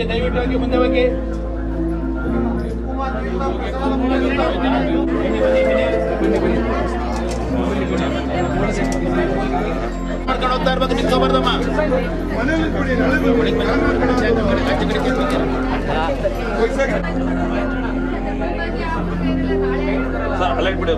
ದಯವಿಟ್ಟು ಮುಂದೆ ಹೋಗಿ ಮಾಡ್ಕೊಂಡು ಹೋಗ್ತಾ ಇರ್ಬೇಕು. ನಿಂತ್ಕೊಬಾರ್ದಮ್ಮ. ಅಲೈಟ್ ಬಿಡಿ.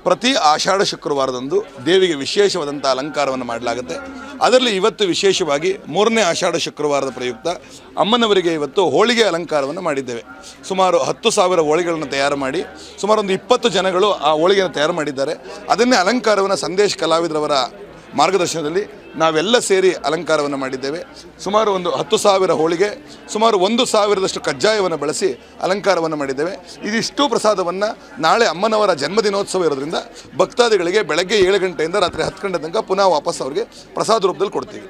ಪ್ರತಿ ಆಷಾಢ ಶುಕ್ರವಾರದಂದು ದೇವಿಗೆ ವಿಶೇಷವಾದಂಥ ಅಲಂಕಾರವನ್ನು ಮಾಡಲಾಗುತ್ತೆ. ಅದರಲ್ಲಿ ಇವತ್ತು ವಿಶೇಷವಾಗಿ 3ನೇ ಆಷಾಢ ಶುಕ್ರವಾರದ ಪ್ರಯುಕ್ತ ಅಮ್ಮನವರಿಗೆ ಇವತ್ತು ಹೋಳಿಗೆ ಅಲಂಕಾರವನ್ನು ಮಾಡಿದ್ದೇವೆ. ಸುಮಾರು 10,000 ಹೋಳಿಗೆಗಳನ್ನು ತಯಾರು ಮಾಡಿ ಸುಮಾರು ಒಂದು 20 ಜನಗಳು ಆ ಹೋಳಿಗೆಯನ್ನು ತಯಾರು ಮಾಡಿದ್ದಾರೆ. ಅದನ್ನೇ ಅಲಂಕಾರವನ್ನು ಸಂದೇಶ್ ಕಲಾವಿದರವರ ಮಾರ್ಗದರ್ಶನದಲ್ಲಿ ನಾವೆಲ್ಲ ಸೇರಿ ಅಲಂಕಾರವನ್ನು ಮಾಡಿದ್ದೇವೆ. ಸುಮಾರು ಒಂದು 10,000 ಹೋಳಿಗೆ, ಸುಮಾರು 1,000ದಷ್ಟು ಕಜ್ಜಾಯವನ್ನು ಬಳಸಿ ಅಲಂಕಾರವನ್ನು ಮಾಡಿದ್ದೇವೆ. ಇದಿಷ್ಟು ಪ್ರಸಾದವನ್ನು ನಾಳೆ ಅಮ್ಮನವರ ಜನ್ಮದಿನೋತ್ಸವ ಇರೋದ್ರಿಂದ ಭಕ್ತಾದಿಗಳಿಗೆ ಬೆಳಗ್ಗೆ 7 ಗಂಟೆಯಿಂದ ರಾತ್ರಿ 10 ಗಂಟೆ ತನಕ ಪುನಃ ವಾಪಸ್ ಅವರಿಗೆ ಪ್ರಸಾದ ರೂಪದಲ್ಲಿ ಕೊಡ್ತೀವಿ.